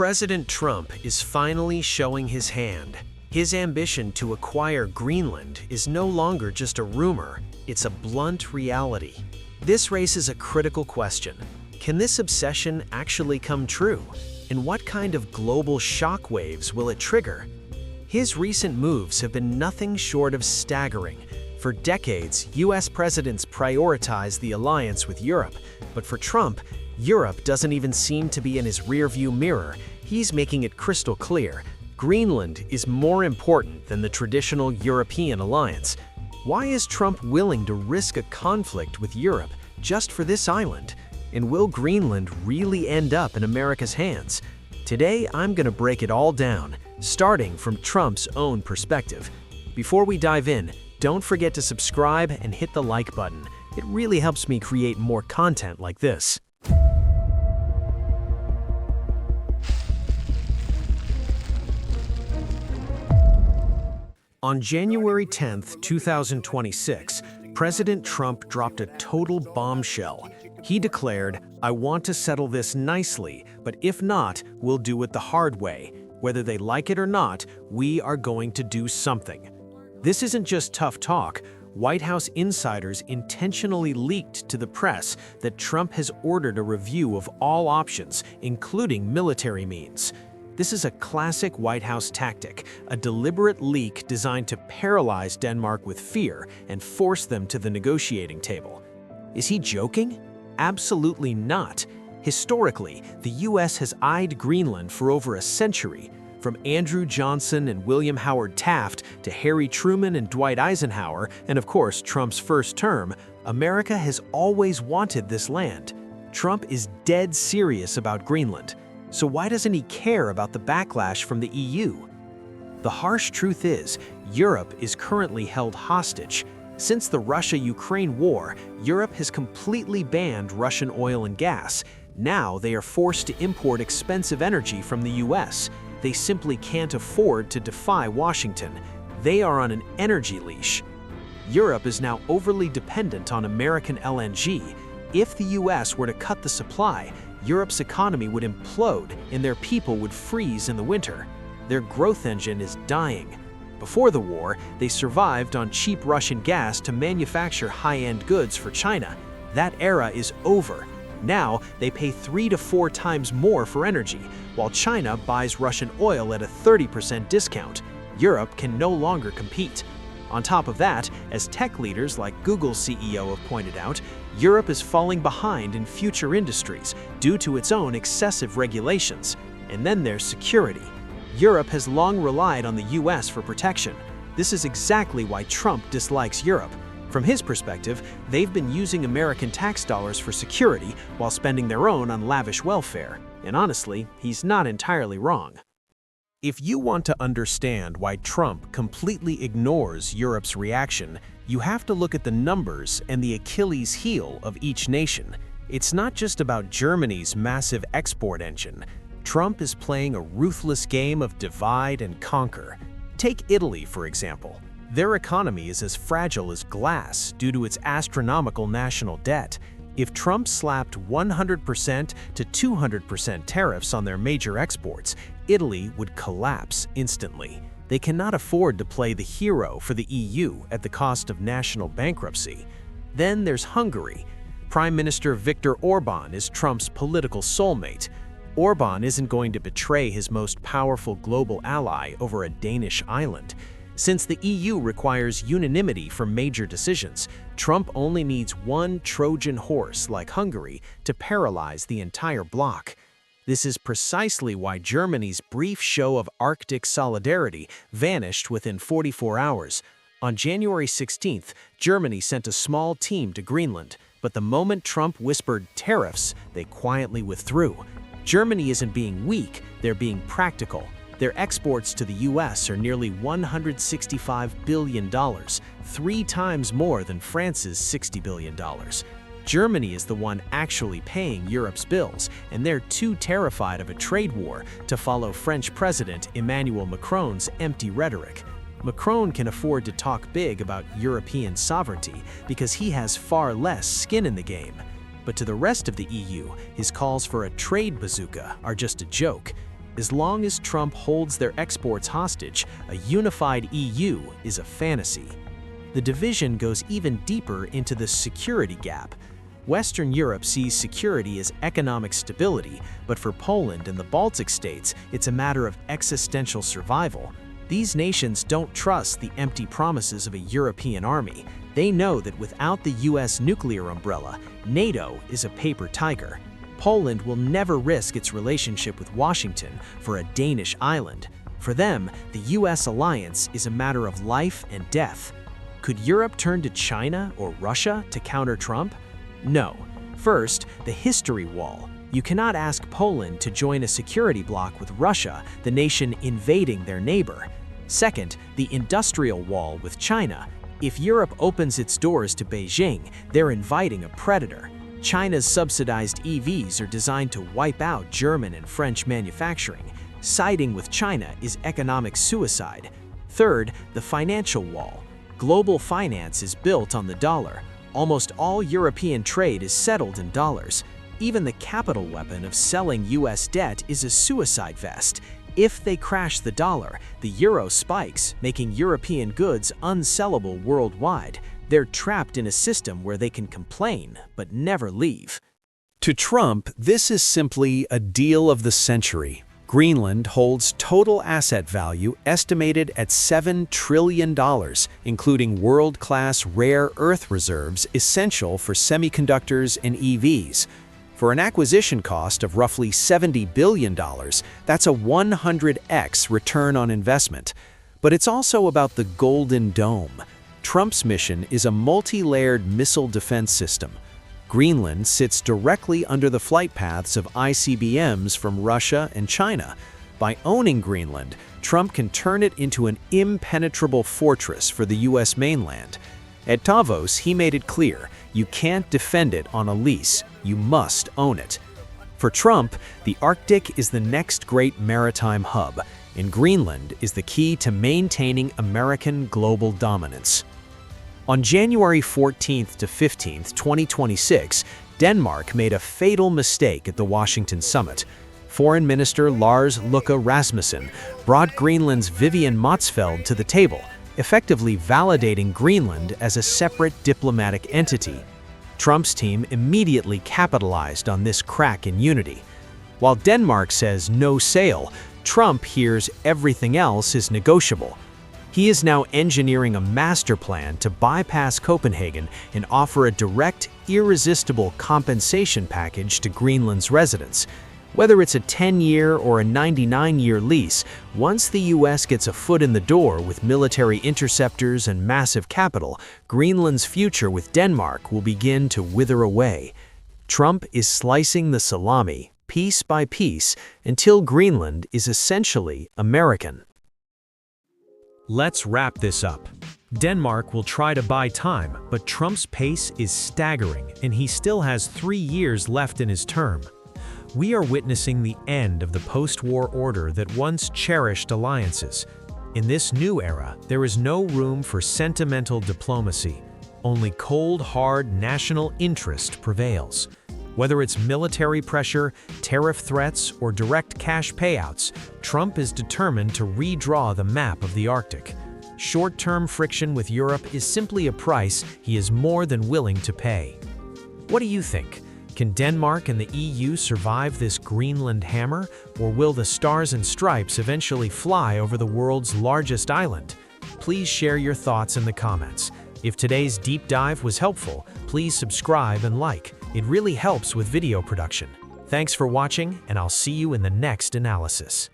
President Trump is finally showing his hand. His ambition to acquire Greenland is no longer just a rumor, it's a blunt reality. This raises a critical question. Can this obsession actually come true? And what kind of global shockwaves will it trigger? His recent moves have been nothing short of staggering. For decades, US presidents prioritized the alliance with Europe, but for Trump, Europe doesn't even seem to be in his rearview mirror. He's making it crystal clear. Greenland is more important than the traditional European alliance. Why is Trump willing to risk a conflict with Europe just for this island? And will Greenland really end up in America's hands? Today, I'm going to break it all down, starting from Trump's own perspective. Before we dive in, don't forget to subscribe and hit the like button. It really helps me create more content like this. On January 10, 2026, President Trump dropped a total bombshell. He declared, "I want to settle this nicely, but if not, we'll do it the hard way. Whether they like it or not, we are going to do something." This isn't just tough talk. White House insiders intentionally leaked to the press that Trump has ordered a review of all options, including military means. This is a classic White House tactic, a deliberate leak designed to paralyze Denmark with fear and force them to the negotiating table. Is he joking? Absolutely not. Historically, the US has eyed Greenland for over a century. From Andrew Johnson and William Howard Taft to Harry Truman and Dwight Eisenhower, and of course Trump's first term, America has always wanted this land. Trump is dead serious about Greenland. So why doesn't he care about the backlash from the EU? The harsh truth is, Europe is currently held hostage. Since the Russia-Ukraine war, Europe has completely banned Russian oil and gas. Now they are forced to import expensive energy from the US. They simply can't afford to defy Washington. They are on an energy leash. Europe is now overly dependent on American LNG. If the US were to cut the supply, Europe's economy would implode and their people would freeze in the winter. Their growth engine is dying. Before the war, they survived on cheap Russian gas to manufacture high-end goods for China. That era is over. Now, they pay 3 to 4 times more for energy, while China buys Russian oil at a 30% discount. Europe can no longer compete. On top of that, as tech leaders like Google's CEO have pointed out, Europe is falling behind in future industries due to its own excessive regulations. And then there's security. Europe has long relied on the US for protection. This is exactly why Trump dislikes Europe. From his perspective, they've been using American tax dollars for security while spending their own on lavish welfare. And honestly, he's not entirely wrong. If you want to understand why Trump completely ignores Europe's reaction, you have to look at the numbers and the Achilles heel of each nation. It's not just about Germany's massive export engine. Trump is playing a ruthless game of divide and conquer. Take Italy, for example. Their economy is as fragile as glass due to its astronomical national debt. If Trump slapped 100% to 200% tariffs on their major exports, Italy would collapse instantly. They cannot afford to play the hero for the EU at the cost of national bankruptcy. Then there's Hungary. Prime Minister Viktor Orban is Trump's political soulmate. Orban isn't going to betray his most powerful global ally over a Danish island. Since the EU requires unanimity for major decisions, Trump only needs one Trojan horse like Hungary to paralyze the entire bloc. This is precisely why Germany's brief show of Arctic solidarity vanished within 44 hours. On January 16th, Germany sent a small team to Greenland, but the moment Trump whispered tariffs, they quietly withdrew. Germany isn't being weak, they're being practical. Their exports to the US are nearly $165 billion, 3 times more than France's $60 billion. Germany is the one actually paying Europe's bills, and they're too terrified of a trade war to follow French President Emmanuel Macron's empty rhetoric. Macron can afford to talk big about European sovereignty because he has far less skin in the game. But to the rest of the EU, his calls for a trade bazooka are just a joke. As long as Trump holds their exports hostage, a unified EU is a fantasy. The division goes even deeper into the security gap. Western Europe sees security as economic stability, but for Poland and the Baltic states, it's a matter of existential survival. These nations don't trust the empty promises of a European army. They know that without the US nuclear umbrella, NATO is a paper tiger. Poland will never risk its relationship with Washington for a Danish island. For them, the US alliance is a matter of life and death. Could Europe turn to China or Russia to counter Trump? No. First, the history wall. You cannot ask Poland to join a security bloc with Russia, the nation invading their neighbor. Second, the industrial wall with China. If Europe opens its doors to Beijing, they're inviting a predator. China's subsidized EVs are designed to wipe out German and French manufacturing. Siding with China is economic suicide. Third, the financial wall. Global finance is built on the dollar. Almost all European trade is settled in dollars. Even the capital weapon of selling US debt is a suicide vest. If they crash the dollar, the euro spikes, making European goods unsellable worldwide. They're trapped in a system where they can complain, but never leave. To Trump, this is simply a deal of the century. Greenland holds total asset value estimated at $7 trillion, including world-class rare earth reserves essential for semiconductors and EVs. For an acquisition cost of roughly $70 billion, that's a 100x return on investment. But it's also about the Golden Dome. Trump's mission is a multi-layered missile defense system. Greenland sits directly under the flight paths of ICBMs from Russia and China. By owning Greenland, Trump can turn it into an impenetrable fortress for the US mainland. At Davos, he made it clear, you can't defend it on a lease, you must own it. For Trump, the Arctic is the next great maritime hub, and Greenland is the key to maintaining American global dominance. On January 14th to 15th, 2026, Denmark made a fatal mistake at the Washington summit. Foreign Minister Lars Løkke Rasmussen brought Greenland's Vivian Motzfeldt to the table, effectively validating Greenland as a separate diplomatic entity. Trump's team immediately capitalized on this crack in unity. While Denmark says no sail, Trump hears everything else is negotiable. He is now engineering a master plan to bypass Copenhagen and offer a direct, irresistible compensation package to Greenland's residents. Whether it's a 10-year or a 99-year lease, once the US gets a foot in the door with military interceptors and massive capital, Greenland's future with Denmark will begin to wither away. Trump is slicing the salami, piece by piece, until Greenland is essentially American. Let's wrap this up. Denmark will try to buy time, but Trump's pace is staggering, and he still has 3 years left in his term. We are witnessing the end of the post-war order that once cherished alliances. In this new era, there is no room for sentimental diplomacy. Only cold, hard national interest prevails. Whether it's military pressure, tariff threats, or direct cash payouts, Trump is determined to redraw the map of the Arctic. Short-term friction with Europe is simply a price he is more than willing to pay. What do you think? Can Denmark and the EU survive this Greenland hammer, or will the stars and stripes eventually fly over the world's largest island? Please share your thoughts in the comments. If today's deep dive was helpful, please subscribe and like. It really helps with video production. Thanks for watching, and I'll see you in the next analysis.